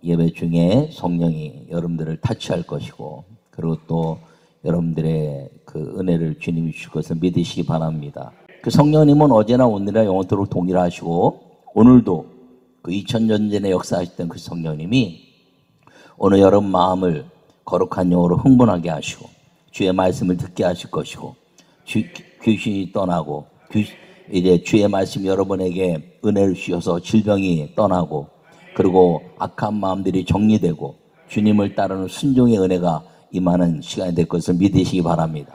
예배 중에 성령이 여러분들을 타치할 것이고, 그리고 또 여러분들의 그 은혜를 주님이 주실 것을 믿으시기 바랍니다. 그 성령님은 어제나 오늘이나 영원토록 동일하시고, 오늘도 그 2000년 전에 역사하셨던 그 성령님이 오늘 여러분 마음을 거룩한 영으로 흥분하게 하시고, 주의 말씀을 듣게 하실 것이고, 귀신이 떠나고, 이제 주의 말씀 여러분에게 은혜를 주셔서 질병이 떠나고, 그리고 악한 마음들이 정리되고 주님을 따르는 순종의 은혜가 임하는 시간이 될 것을 믿으시기 바랍니다.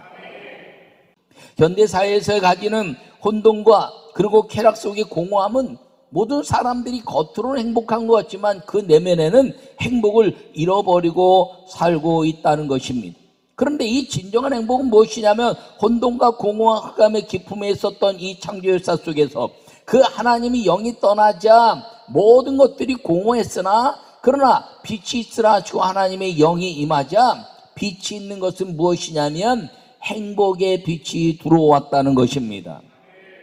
현대사회에서 가지는 혼돈과 그리고 쾌락 속의 공허함은 모든 사람들이 겉으로는 행복한 것 같지만 그 내면에는 행복을 잃어버리고 살고 있다는 것입니다. 그런데 이 진정한 행복은 무엇이냐면, 혼돈과 공허와 흑암의 기품에 있었던 이 창조 역사 속에서 그 하나님이 영이 떠나자 모든 것들이 공허했으나, 그러나 빛이 있으라 하시고 하나님의 영이 임하자 빛이 있는 것은 무엇이냐면 행복의 빛이 들어왔다는 것입니다.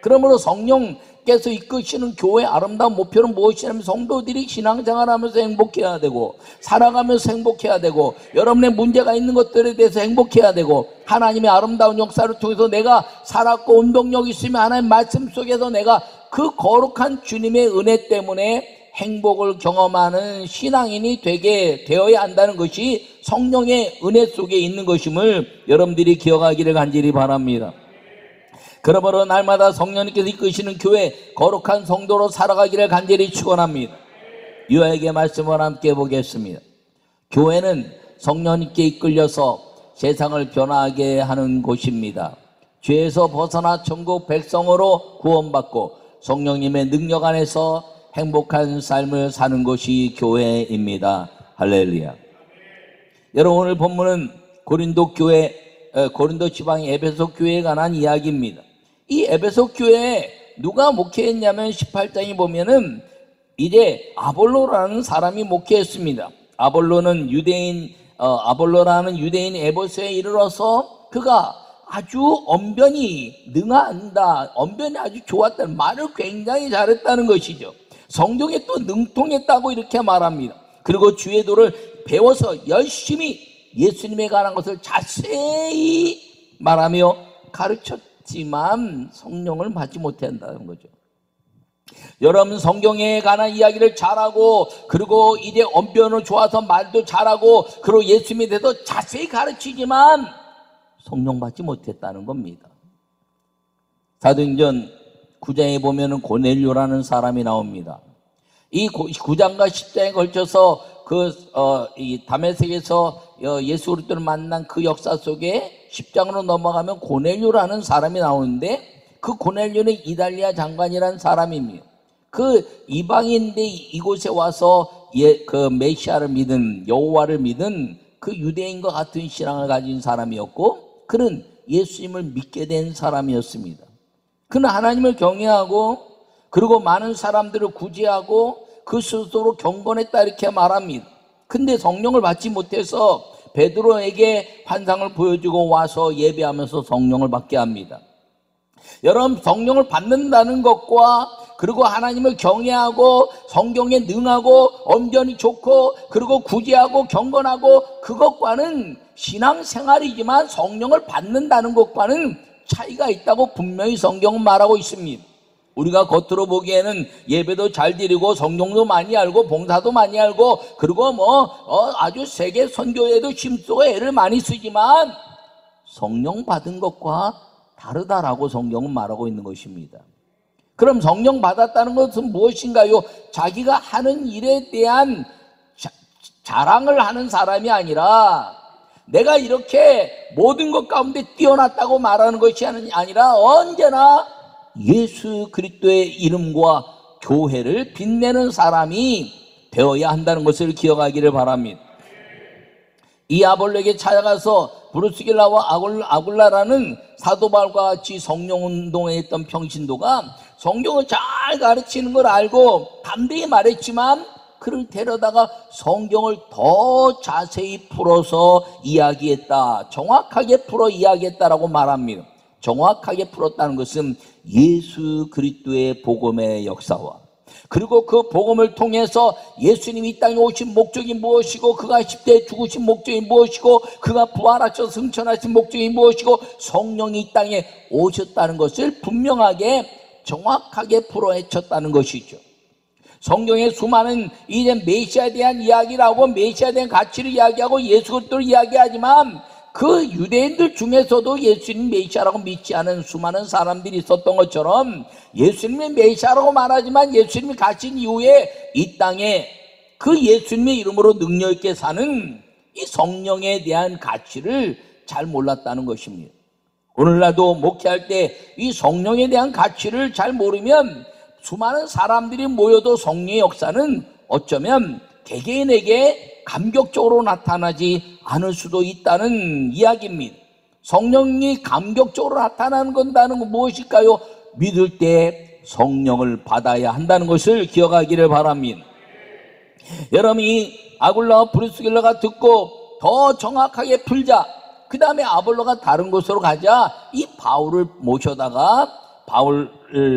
그러므로 성령께서 이끄시는 교회의 아름다운 목표는 무엇이냐면, 성도들이 신앙생활하면서 행복해야 되고, 살아가면서 행복해야 되고, 여러분의 문제가 있는 것들에 대해서 행복해야 되고, 하나님의 아름다운 역사를 통해서 내가 살았고 운동력이 있으면 하나님 말씀 속에서 내가 그 거룩한 주님의 은혜 때문에 행복을 경험하는 신앙인이 되게 되어야 한다는 것이 성령의 은혜 속에 있는 것임을 여러분들이 기억하기를 간절히 바랍니다. 그러므로 날마다 성령님께서 이끄시는 교회 거룩한 성도로 살아가기를 간절히 축원합니다. 유아에게 말씀을 함께 보겠습니다. 교회는 성령님께 이끌려서 세상을 변화하게 하는 곳입니다. 죄에서 벗어나 천국 백성으로 구원받고 성령님의 능력 안에서 행복한 삶을 사는 곳이 교회입니다. 할렐루야. 여러분, 오늘 본문은 고린도 지방 에베소 교회에 관한 이야기입니다. 이 에베소 교회에 누가 목회했냐면 18장에 보면은 이제 아볼로라는 사람이 목회했습니다. 아볼로라는 유대인 에베소에 이르러서 그가 아주 언변이 능한다, 언변이 아주 좋았다는, 말을 굉장히 잘했다는 것이죠. 성경에 또 능통했다고 이렇게 말합니다. 그리고 주의 도를 배워서 열심히 예수님에 관한 것을 자세히 말하며 가르쳤지만 성령을 받지 못한다는 거죠. 여러분, 성경에 관한 이야기를 잘하고, 그리고 이제 언변은 좋아서 말도 잘하고, 그리고 예수님에 대해서 자세히 가르치지만 성령 받지 못했다는 겁니다. 사도행전 9장에 보면은 고넬료라는 사람이 나옵니다. 이 9장과 10장에 걸쳐서 이 다메섹에서 예수 그리스도를 만난 그 역사 속에 10장으로 넘어가면 고넬료라는 사람이 나오는데, 그 고넬료는 이달리아 장관이라는 사람입니다. 그 이방인인데 이곳에 와서 그 메시아를 믿은, 여호와를 믿은 그 유대인과 같은 신앙을 가진 사람이었고, 그는 예수님을 믿게 된 사람이었습니다. 그는 하나님을 경외하고, 그리고 많은 사람들을 구제하고 그 스스로 경건했다 이렇게 말합니다. 근데 성령을 받지 못해서 베드로에게 환상을 보여주고 와서 예배하면서 성령을 받게 합니다. 여러분, 성령을 받는다는 것과 그리고 하나님을 경외하고 성경에 능하고 언변이 좋고 그리고 구제하고 경건하고, 그것과는 신앙생활이지만 성령을 받는다는 것과는 차이가 있다고 분명히 성경은 말하고 있습니다. 우리가 겉으로 보기에는 예배도 잘 드리고 성령도 많이 알고 봉사도 많이 알고, 그리고 아주 세계 선교에도 힘쓰고 애를 많이 쓰지만 성령 받은 것과 다르다라고 성경은 말하고 있는 것입니다. 그럼 성령 받았다는 것은 무엇인가요? 자기가 하는 일에 대한 자랑을 하는 사람이 아니라, 내가 이렇게 모든 것 가운데 뛰어났다고 말하는 것이 아니라 언제나 예수 그리스도의 이름과 교회를 빛내는 사람이 되어야 한다는 것을 기억하기를 바랍니다. 이 아볼로에게 찾아가서 브루스길라와 아굴라라는 사도 바울과 같이 성령운동에 했던 평신도가 성경을 잘 가르치는 걸 알고 담대히 말했지만, 그를 데려다가 성경을 더 자세히 풀어서 이야기했다, 정확하게 풀어 이야기했다라고 말합니다. 정확하게 풀었다는 것은 예수 그리스도의 복음의 역사와 그리고 그 복음을 통해서 예수님이 이 땅에 오신 목적이 무엇이고, 그가 십자가에 죽으신 목적이 무엇이고, 그가 부활하셔서 승천하신 목적이 무엇이고, 성령이 이 땅에 오셨다는 것을 분명하게 정확하게 풀어헤쳤다는 것이죠. 성경의 수많은 이제 메시아에 대한 이야기를 하고 메시아에 대한 가치를 이야기하고 예수 그리스도를 이야기하지만, 그 유대인들 중에서도 예수님 메시아라고 믿지 않은 수많은 사람들이 있었던 것처럼, 예수님이 메시아라고 말하지만 예수님이 가신 이후에 이 땅에 그 예수님의 이름으로 능력 있게 사는 이 성령에 대한 가치를 잘 몰랐다는 것입니다. 오늘날도 목회할 때 이 성령에 대한 가치를 잘 모르면 수많은 사람들이 모여도 성령의 역사는 어쩌면 개개인에게 감격적으로 나타나지 않을 수도 있다는 이야기입니다. 성령이 감격적으로 나타나는 건 무엇일까요? 믿을 때 성령을 받아야 한다는 것을 기억하기를 바랍니다. 여러분이 아굴라와 브리스길라가 듣고 더 정확하게 풀자, 그 다음에 아볼로가 다른 곳으로 가자, 이 바울을 모셔다가 바울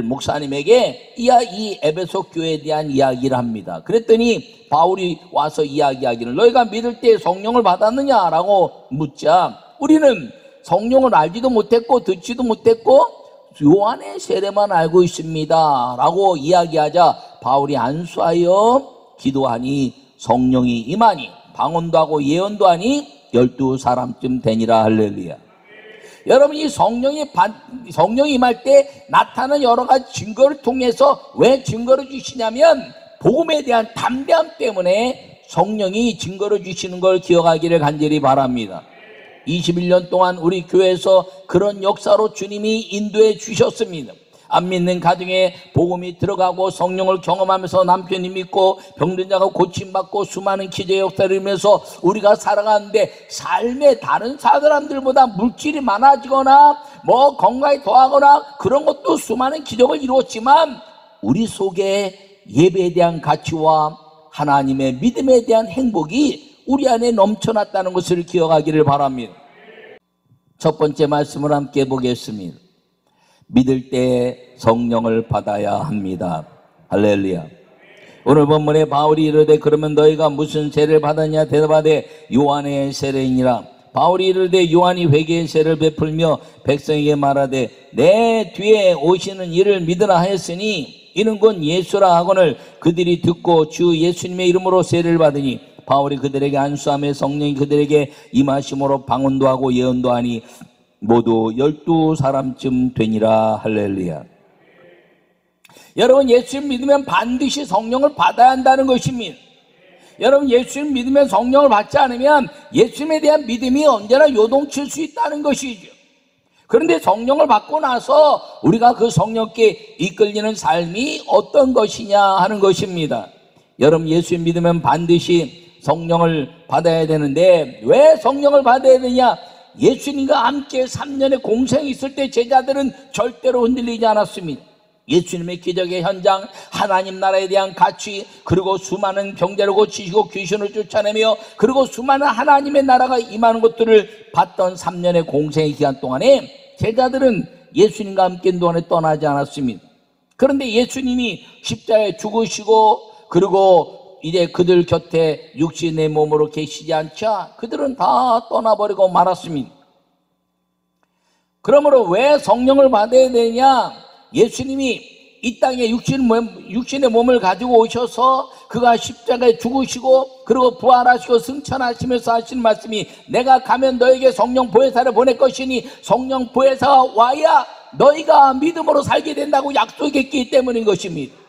목사님에게 이 에베소 교회에 대한 이야기를 합니다. 그랬더니 바울이 와서 이야기하기를, 너희가 믿을 때 성령을 받았느냐라고 묻자, 우리는 성령을 알지도 못했고 듣지도 못했고 요한의 세례만 알고 있습니다 라고 이야기하자, 바울이 안수하여 기도하니 성령이 임하니 방언도 하고 예언도 하니 12사람쯤 되니라. 할렐루야. 여러분이 성령이 임할 때 나타나는 여러 가지 증거를 통해서, 왜 증거를 주시냐면 복음에 대한 담대함 때문에 성령이 증거를 주시는 걸 기억하기를 간절히 바랍니다. 21년 동안 우리 교회에서 그런 역사로 주님이 인도해 주셨습니다. 안 믿는 가정에 복음이 들어가고 성령을 경험하면서 남편이 믿고 병든 자가 고침받고 수많은 기적의 역사를 이루면서 우리가 살아가는데, 삶에 다른 사람들보다 물질이 많아지거나 뭐 건강이 더하거나 그런 것도 수많은 기적을 이루었지만, 우리 속에 예배에 대한 가치와 하나님의 믿음에 대한 행복이 우리 안에 넘쳐났다는 것을 기억하기를 바랍니다. 첫 번째 말씀을 함께 보겠습니다. 믿을 때 성령을 받아야 합니다. 할렐루야. 오늘 본문에 바울이 이르되, 그러면 너희가 무슨 세례를 받았냐? 대답하되 요한의 세례이니라. 바울이 이르되, 요한이 회개의 세례를 베풀며 백성에게 말하되 내 뒤에 오시는 이를 믿으라 하였으니 이는 곧 예수라 하거늘 그들이 듣고 주 예수님의 이름으로 세례를 받으니, 바울이 그들에게 안수하며 성령이 그들에게 임하심으로 방언도 하고 예언도 하니 모두 12사람쯤 되니라. 할렐루야. 여러분, 예수님 믿으면 반드시 성령을 받아야 한다는 것입니다. 여러분, 예수님 믿으면 성령을 받지 않으면 예수님에 대한 믿음이 언제나 요동칠 수 있다는 것이죠. 그런데 성령을 받고 나서 우리가 그 성령께 이끌리는 삶이 어떤 것이냐 하는 것입니다. 여러분, 예수님 믿으면 반드시 성령을 받아야 되는데, 왜 성령을 받아야 되냐? 예수님과 함께 3년의 공생이 있을 때 제자들은 절대로 흔들리지 않았습니다. 예수님의 기적의 현장, 하나님 나라에 대한 가치, 그리고 수많은 병자를 고치시고 귀신을 쫓아내며 그리고 수많은 하나님의 나라가 임하는 것들을 봤던 3년의 공생의 기간 동안에 제자들은 예수님과 함께 동안에 떠나지 않았습니다. 그런데 예수님이 십자가에 죽으시고 그리고 이제 그들 곁에 육신의 몸으로 계시지 않자 그들은 다 떠나버리고 말았습니다. 그러므로 왜 성령을 받아야 되냐? 예수님이 이 땅에 육신의 몸을 가지고 오셔서 그가 십자가에 죽으시고 그리고 부활하시고 승천하시면서 하시는 말씀이, 내가 가면 너에게 성령 보혜사를 보낼 것이니 성령 보혜사가 와야 너희가 믿음으로 살게 된다고 약속했기 때문인 것입니다.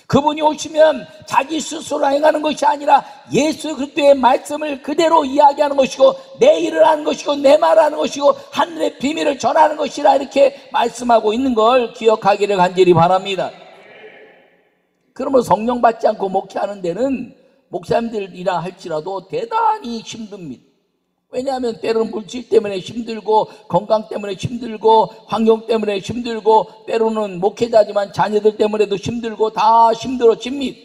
그분이 오시면 자기 스스로 행하는 것이 아니라 예수 그리스도의 말씀을 그대로 이야기하는 것이고 내 일을 하는 것이고 내 말을 하는 것이고 하늘의 비밀을 전하는 것이라 이렇게 말씀하고 있는 걸 기억하기를 간절히 바랍니다. 그러면 성령 받지 않고 목회하는 데는 목사님들이라 할지라도 대단히 힘듭니다. 왜냐하면 때로는 물질 때문에 힘들고 건강 때문에 힘들고 환경 때문에 힘들고 때로는 목회자지만 자녀들 때문에도 힘들고 다 힘들어집니다.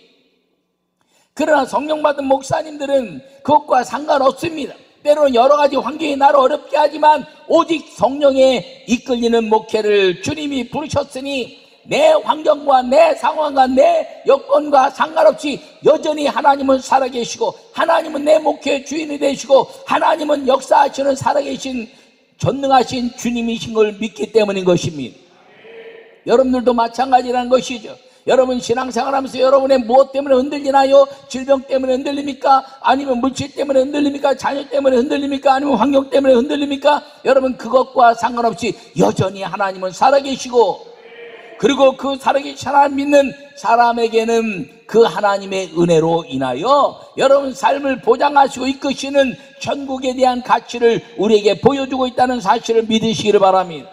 그러나 성령 받은 목사님들은 그것과 상관없습니다. 때로는 여러 가지 환경이 나를 어렵게 하지만 오직 성령에 이끌리는 목회를 주님이 부르셨으니 내 환경과 내 상황과 내 여건과 상관없이 여전히 하나님은 살아계시고, 하나님은 내 목회의 주인이 되시고, 하나님은 역사하시는 살아계신 전능하신 주님이신 걸 믿기 때문인 것입니다. 여러분들도 마찬가지라는 것이죠. 여러분 신앙생활하면서 여러분의 무엇 때문에 흔들리나요? 질병 때문에 흔들립니까? 아니면 물질 때문에 흔들립니까? 자녀 때문에 흔들립니까? 아니면 환경 때문에 흔들립니까? 여러분 그것과 상관없이 여전히 하나님은 살아계시고, 그리고 그 살아계신 하나님 믿는 사람에게는 그 하나님의 은혜로 인하여 여러분 삶을 보장하시고 이끄시는 천국에 대한 가치를 우리에게 보여주고 있다는 사실을 믿으시기를 바랍니다.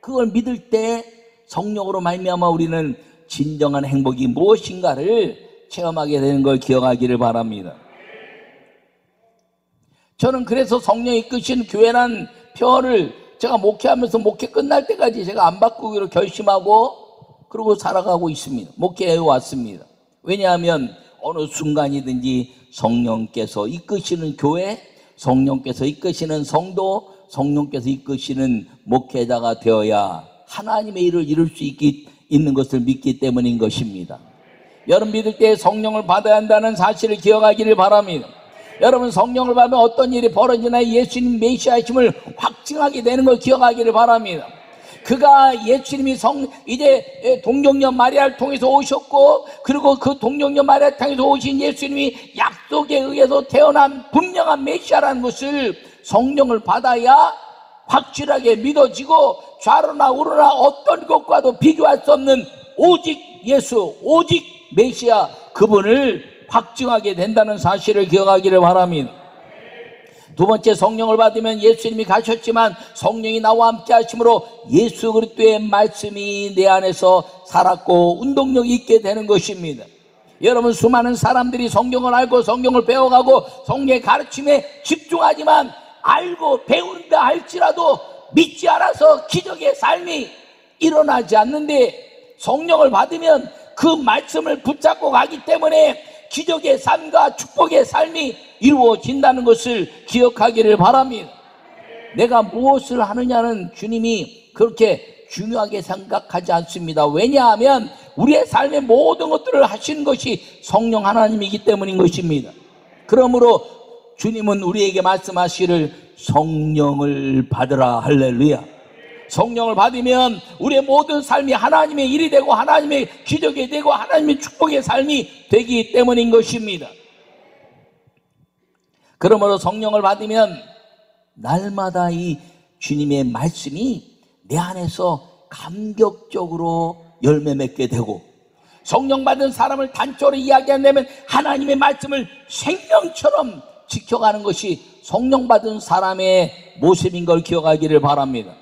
그걸 믿을 때 성령으로 말미암아 우리는 진정한 행복이 무엇인가를 체험하게 되는 걸 기억하기를 바랍니다. 저는 그래서 성령이 이끄신 교회란 표어를 제가 목회하면서 목회 끝날 때까지 제가 안 바꾸기로 결심하고 그러고 살아가고 있습니다. 목회해 왔습니다. 왜냐하면 어느 순간이든지 성령께서 이끄시는 교회, 성령께서 이끄시는 성도, 성령께서 이끄시는 목회자가 되어야 하나님의 일을 이룰 수 있는 것을 믿기 때문인 것입니다. 여러분 믿을 때 성령을 받아야 한다는 사실을 기억하기를 바랍니다. 여러분 성령을 받으면 어떤 일이 벌어지나 예수님 메시아심을 확증하게 되는 걸 기억하기를 바랍니다. 그가 예수님이 이제 동정녀 마리아를 통해서 오셨고, 그리고 그 동정녀 마리아를 통해서 오신 예수님이 약속에 의해서 태어난 분명한 메시아라는 것을 성령을 받아야 확실하게 믿어지고, 좌로나 우로나 어떤 것과도 비교할 수 없는 오직 예수, 오직 메시아 그분을 확증하게 된다는 사실을 기억하기를 바랍니다. 두 번째, 성령을 받으면 예수님이 가셨지만 성령이 나와 함께 하심으로 예수 그리스도의 말씀이 내 안에서 살았고 운동력이 있게 되는 것입니다. 여러분 수많은 사람들이 성경을 알고 성경을 배워가고 성령의 가르침에 집중하지만 알고 배운다 할지라도 믿지 않아서 기적의 삶이 일어나지 않는데, 성령을 받으면 그 말씀을 붙잡고 가기 때문에 기적의 삶과 축복의 삶이 이루어진다는 것을 기억하기를 바랍니다. 내가 무엇을 하느냐는 주님이 그렇게 중요하게 생각하지 않습니다. 왜냐하면 우리의 삶의 모든 것들을 하시는 것이 성령 하나님이기 때문인 것입니다. 그러므로 주님은 우리에게 말씀하시기를 성령을 받으라. 할렐루야. 성령을 받으면 우리의 모든 삶이 하나님의 일이 되고 하나님의 기적이 되고 하나님의 축복의 삶이 되기 때문인 것입니다. 그러므로 성령을 받으면 날마다 이 주님의 말씀이 내 안에서 감격적으로 열매 맺게 되고, 성령 받은 사람을 단적으로 이야기한다면 하나님의 말씀을 생명처럼 지켜가는 것이 성령 받은 사람의 모습인 걸 기억하기를 바랍니다.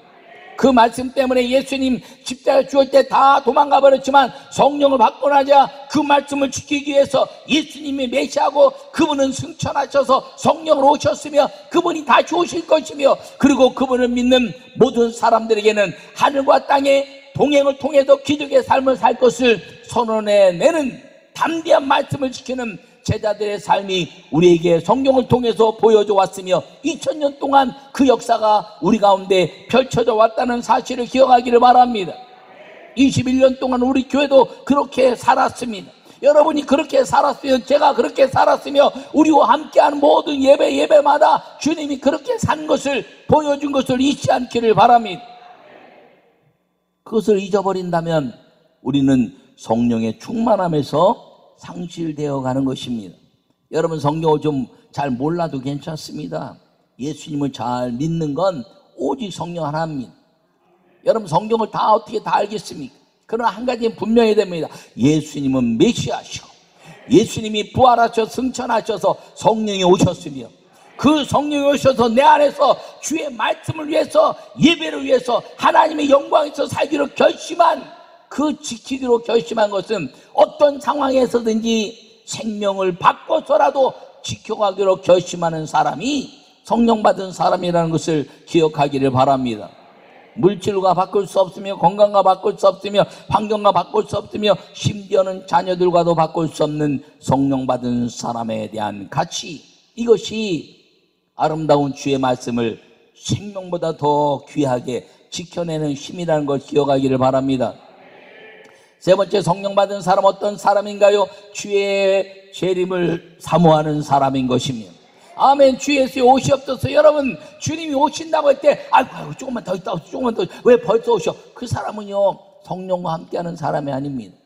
그 말씀 때문에 예수님 십자가에 죽을 때 다 도망가 버렸지만 성령을 받고 나자 그 말씀을 지키기 위해서 예수님이 메시아고 그분은 승천하셔서 성령으로 오셨으며 그분이 다시 오실 것이며, 그리고 그분을 믿는 모든 사람들에게는 하늘과 땅의 동행을 통해서 기적의 삶을 살 것을 선언해내는 담대한 말씀을 지키는 제자들의 삶이 우리에게 성경을 통해서 보여져 왔으며 2000년 동안 그 역사가 우리 가운데 펼쳐져 왔다는 사실을 기억하기를 바랍니다. 21년 동안 우리 교회도 그렇게 살았습니다. 여러분이 그렇게 살았으면, 제가 그렇게 살았으며, 우리와 함께하는 모든 예배마다 주님이 그렇게 산 것을 보여준 것을 잊지 않기를 바랍니다. 그것을 잊어버린다면 우리는 성령의 충만함에서 상실되어 가는 것입니다. 여러분 성경을 좀 잘 몰라도 괜찮습니다. 예수님을 잘 믿는 건 오직 성령 하나입니다. 여러분 성경을 다 어떻게 다 알겠습니까? 그러나 한 가지는 분명해야 됩니다. 예수님은 메시아시고 예수님이 부활하셔서 승천하셔서 성령이 오셨으며, 그 성령이 오셔서 내 안에서 주의 말씀을 위해서, 예배를 위해서, 하나님의 영광에서 살기로 결심한, 그 지키기로 결심한 것은 어떤 상황에서든지 생명을 바꿔서라도 지켜가기로 결심하는 사람이 성령 받은 사람이라는 것을 기억하기를 바랍니다. 물질과 바꿀 수 없으며, 건강과 바꿀 수 없으며, 환경과 바꿀 수 없으며, 심지어는 자녀들과도 바꿀 수 없는 성령 받은 사람에 대한 가치, 이것이 아름다운 주의 말씀을 생명보다 더 귀하게 지켜내는 힘이라는 걸 기억하기를 바랍니다. 세 번째, 성령 받은 사람 어떤 사람인가요? 주의 재림을 사모하는 사람인 것입니다. 아멘. 주 예수의 옷이 없어서 여러분 주님이 오신다고 할 때 아이고 조금만 더 있다, 조금만 더, 왜 벌써 오셔? 그 사람은요 성령과 함께하는 사람이 아닙니다.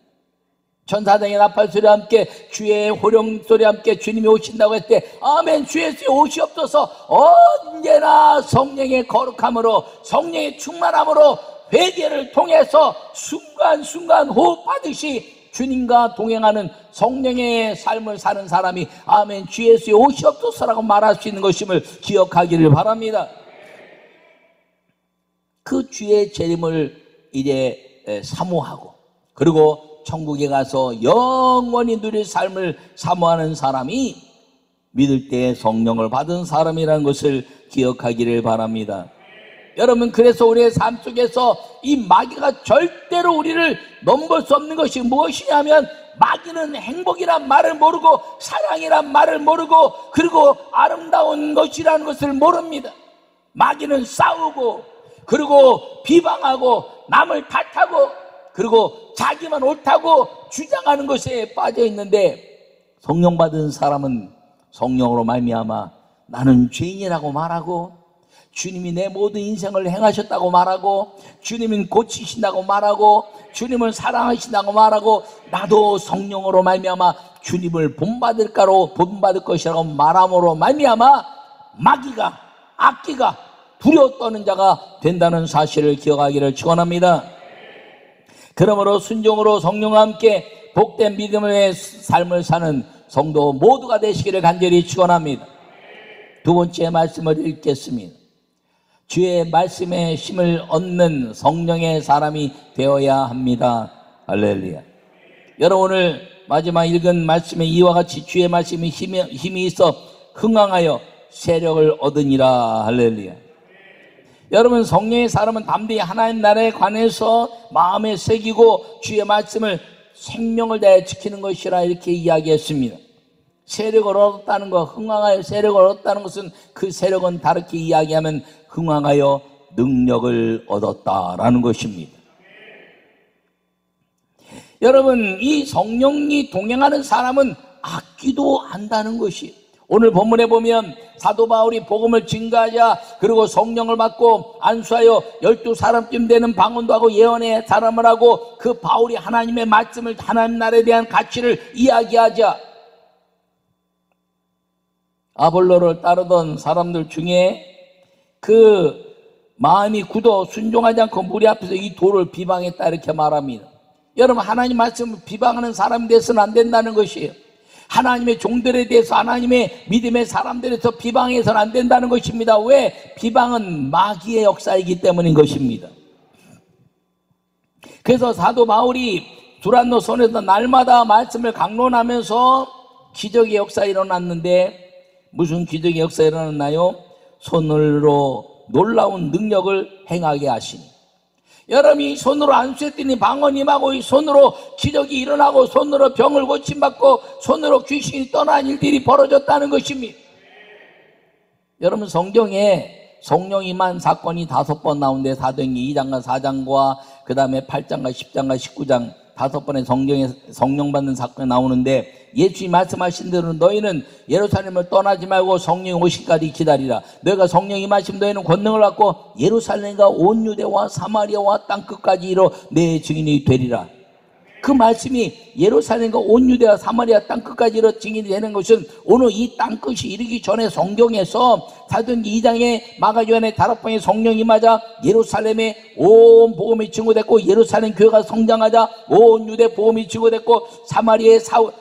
천사장의 나팔소리와 함께 주의 호령소리와 함께 주님이 오신다고 할 때 아멘. 주 예수의 옷이 없어서 언제나 성령의 거룩함으로, 성령의 충만함으로 회개를 통해서 순간순간 호흡하듯이 주님과 동행하는 성령의 삶을 사는 사람이 아멘. 주 예수의 옷이 없어서라고 말할 수 있는 것임을 기억하기를 바랍니다. 그 주의 재림을 이제 사모하고, 그리고 천국에 가서 영원히 누릴 삶을 사모하는 사람이 믿을 때 성령을 받은 사람이라는 것을 기억하기를 바랍니다. 여러분, 그래서 우리의 삶 속에서 이 마귀가 절대로 우리를 넘볼 수 없는 것이 무엇이냐면, 마귀는 행복이란 말을 모르고 사랑이란 말을 모르고 그리고 아름다운 것이라는 것을 모릅니다. 마귀는 싸우고 그리고 비방하고 남을 탓하고 그리고 자기만 옳다고 주장하는 것에 빠져 있는데, 성령 받은 사람은 성령으로 말미암아 나는 죄인이라고 말하고, 주님이 내 모든 인생을 행하셨다고 말하고, 주님은 고치신다고 말하고, 주님을 사랑하신다고 말하고, 나도 성령으로 말미암아 주님을 본받을 것이라고 말함으로 말미암아 마귀가, 악기가 두려워 떠는 자가 된다는 사실을 기억하기를 축원합니다. 그러므로 순종으로 성령과 함께 복된 믿음의 삶을 사는 성도 모두가 되시기를 간절히 축원합니다. 두 번째 말씀을 읽겠습니다. 주의 말씀에 힘을 얻는 성령의 사람이 되어야 합니다. 할렐루야. 여러분, 오늘 마지막 읽은 말씀에 이와 같이 주의 말씀에 힘이 있어 흥왕하여 세력을 얻으니라. 할렐루야. 여러분, 성령의 사람은 담대히 하나님 나라에 관해서 마음에 새기고 주의 말씀을 생명을 다해 지키는 것이라 이렇게 이야기했습니다. 세력을 얻었다는 것, 흥왕하여 세력을 얻었다는 것은, 그 세력은 다르게 이야기하면 흥왕하여 능력을 얻었다라는 것입니다. 여러분, 이 성령이 동행하는 사람은 악기도 안다는 것이, 오늘 본문에 보면 사도 바울이 복음을 증거하자, 그리고 성령을 받고 안수하여 12사람쯤 되는 방언도 하고 예언의 사람을 하고, 그 바울이 하나님의 말씀을, 하나님 나라에 대한 가치를 이야기하자, 아볼로를 따르던 사람들 중에 그 마음이 굳어 순종하지 않고 무리 앞에서 이 돌을 비방했다 이렇게 말합니다. 여러분, 하나님 말씀을 비방하는 사람이 돼서는 안 된다는 것이에요. 하나님의 종들에 대해서, 하나님의 믿음의 사람들에서 비방해서는 안 된다는 것입니다. 왜? 비방은 마귀의 역사이기 때문인 것입니다. 그래서 사도 바울이 두란노 손에서 날마다 말씀을 강론하면서 기적의 역사가 일어났는데, 무슨 기적의 역사가 일어났나요? 손으로 놀라운 능력을 행하게 하시니, 여러분이 손으로 안수했더니 방언이 임하고, 이 손으로 기적이 일어나고, 손으로 병을 고침받고, 손으로 귀신이 떠난 일들이 벌어졌다는 것입니다. 여러분, 성경에 성령 임한 사건이 5번 나오는데, 사도행전 2장과 4장과 그 다음에 8장과 10장과 19장 5번의 성경에 성령 받는 사건이 나오는데, 예수님이 말씀하신 대로 너희는 예루살렘을 떠나지 말고 성령이 오시기까지 기다리라. 너희가 성령이 임하시면 너희는 권능을 받고 예루살렘과 온 유대와 사마리아와 땅끝까지 이르러 내 증인이 되리라. 그 말씀이 예루살렘과 온 유대와 사마리아 땅끝까지 이르러 증인이 되는 것은, 오늘 이 땅끝이 이르기 전에 성경에서 사도행전 2장에 마가요한의 5번의 성령이 임하자 예루살렘에 온 복음이 증거됐고, 예루살렘 교회가 성장하자 온 유대 복음이 증거됐고, 사마리아의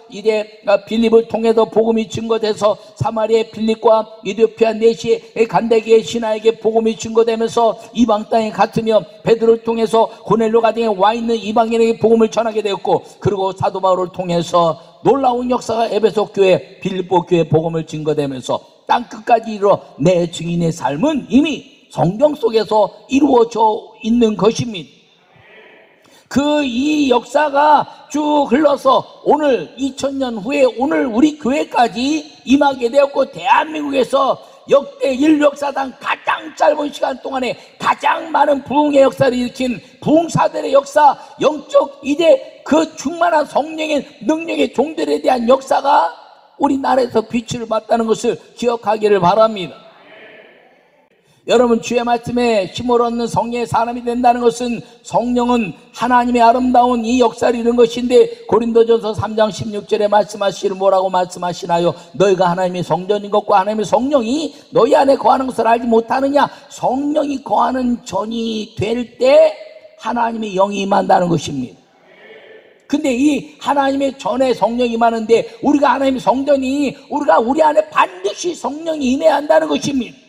이제 빌립을 통해서 복음이 증거돼서 사마리아의 빌립과 이디오피아 내시의 간대기의 신하에게 복음이 증거되면서 이방 땅에 갔으며, 베드로를 통해서 고넬료 가정에 와 있는 이방인에게 복음을 전하게 되었고, 그리고 사도 바울을 통해서 놀라운 역사가 에베소 교회, 빌립보 교회 복음을 증거되면서 땅끝까지 이르러 내 증인의 삶은 이미 성경 속에서 이루어져 있는 것입니다. 이 역사가 쭉 흘러서 오늘 2000년 후에 오늘 우리 교회까지 임하게 되었고, 대한민국에서 역대 인류 역사상 가장 가장 짧은 시간 동안에 가장 많은 부흥의 역사를 일으킨 부흥사들의 역사, 영적 이제 그 충만한 성령의 능력의 종들에 대한 역사가 우리나라에서 빛을 발했다는 것을 기억하기를 바랍니다. 여러분, 주의 말씀에 힘을 얻는 성령의 사람이 된다는 것은, 성령은 하나님의 아름다운 이 역사를 이룬 것인데, 고린도전서 3장 16절에 말씀하시기를 뭐라고 말씀하시나요? 너희가 하나님의 성전인 것과 하나님의 성령이 너희 안에 거하는 것을 알지 못하느냐? 성령이 거하는 전이 될 때 하나님의 영이 임한다는 것입니다. 근데 이 하나님의 전에 성령이 임하는데, 우리가 하나님의 성전이, 우리 안에 반드시 성령이 임해야 한다는 것입니다.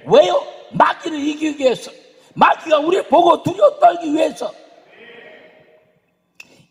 왜요? 마귀를 이기기 위해서, 마귀가 우리를 보고 두려워 떨기 위해서.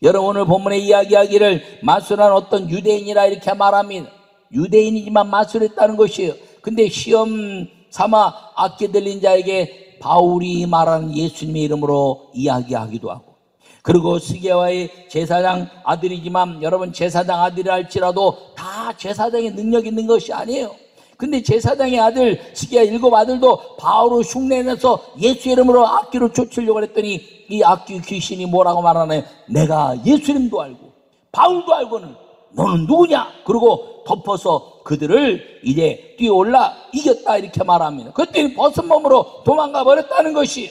여러분, 오늘 본문에 이야기하기를 마술한 어떤 유대인이라 이렇게 말합니다. 유대인이지만 마술했다는 것이에요. 근데 시험 삼아 악기 들린 자에게 바울이 말하는 예수님의 이름으로 이야기하기도 하고, 그리고 스게와의 제사장 아들이지만, 여러분, 제사장 아들이라 할지라도 다 제사장의 능력이 있는 것이 아니에요. 근데 제사장의 아들 스게야 7 아들도 바울을 흉내내서 예수 이름으로 악귀를 쫓으려고 했더니, 이 악귀 귀신이 뭐라고 말하나요? 내가 예수님도 알고 바울도 알고는 너는 누구냐? 그리고 덮어서 그들을 이제 뛰어올라 이겼다 이렇게 말합니다. 그랬더니 벗은 몸으로 도망가 버렸다는 것이,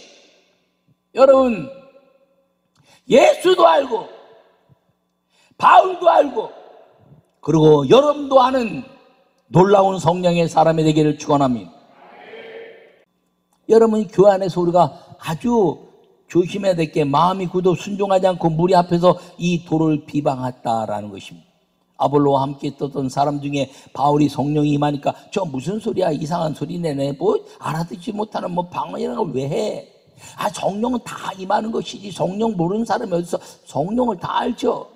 여러분, 예수도 알고 바울도 알고 그리고 여러분도 아는 놀라운 성령의 사람이 되기를 축원합니다. 여러분, 교회 안에서 우리가 아주 조심해야 될 게, 마음이 굳어 순종하지 않고 무리 앞에서 이 도를 비방했다라는 것입니다. 아볼로와 함께 있었던 사람 중에 바울이 성령이 임하니까 저 무슨 소리야, 이상한 소리 내네, 뭐 알아듣지 못하는 뭐 방언이라는 걸 왜 해? 성령은 다 임하는 것이지, 성령 모르는 사람이 어디서 성령을 다 알죠.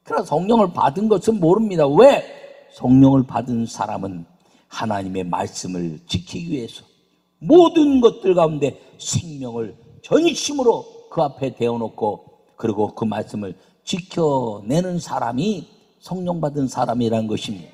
그러나 성령을 받은 것은 모릅니다. 왜? 성령을 받은 사람은 하나님의 말씀을 지키기 위해서 모든 것들 가운데 생명을 전심으로 그 앞에 대어놓고, 그리고 그 말씀을 지켜내는 사람이 성령 받은 사람이라는 것입니다.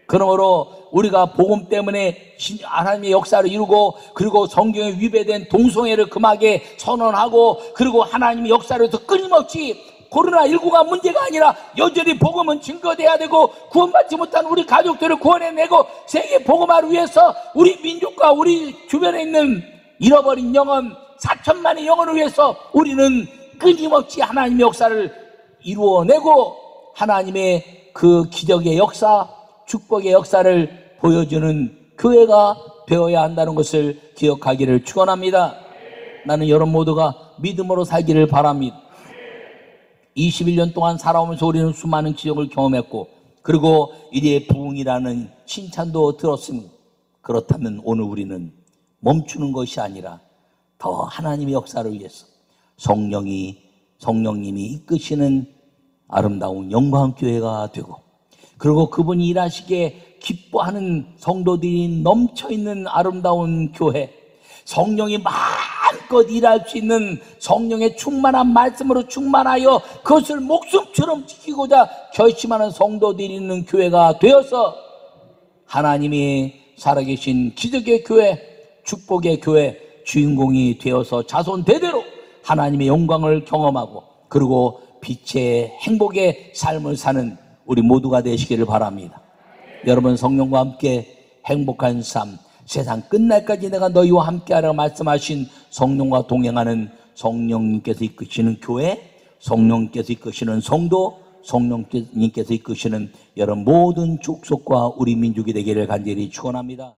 그러므로 우리가 복음 때문에 하나님의 역사를 이루고, 그리고 성경에 위배된 동성애를 금하게 선언하고, 그리고 하나님의 역사를 더 끊임없이, 코로나19가 문제가 아니라 여전히 복음은 증거돼야 되고, 구원받지 못한 우리 가족들을 구원해내고, 세계 복음화를 위해서 우리 민족과 우리 주변에 있는 잃어버린 영혼 4천만의 영혼을 위해서 우리는 끊임없이 하나님의 역사를 이루어내고, 하나님의 그 기적의 역사, 축복의 역사를 보여주는 교회가 되어야 한다는 것을 기억하기를 축원합니다. 나는 여러분 모두가 믿음으로 살기를 바랍니다. 21년 동안 살아오면서 우리는 수많은 기적을 경험했고, 그리고 이제 부흥이라는 칭찬도 들었습니다. 그렇다면 오늘 우리는 멈추는 것이 아니라 더 하나님의 역사를 위해서 성령님이 이끄시는 아름다운 영광교회가 되고, 그리고 그분이 일하시기에 기뻐하는 성도들이 넘쳐있는 아름다운 교회, 성령이 마음껏 일할 수 있는 성령의 충만한 말씀으로 충만하여 그것을 목숨처럼 지키고자 결심하는 성도들이 있는 교회가 되어서 하나님이 살아계신 기적의 교회, 축복의 교회 주인공이 되어서 자손 대대로 하나님의 영광을 경험하고, 그리고 빛의 행복의 삶을 사는 우리 모두가 되시기를 바랍니다. 여러분, 성령과 함께 행복한 삶, 세상 끝날까지 내가 너희와 함께하라고 말씀하신 성령과 동행하는 성령님께서 이끄시는 교회, 성령님께서 이끄시는 성도, 성령님께서 이끄시는 여러분 모든 족속과 우리 민족이 되기를 간절히 축원합니다.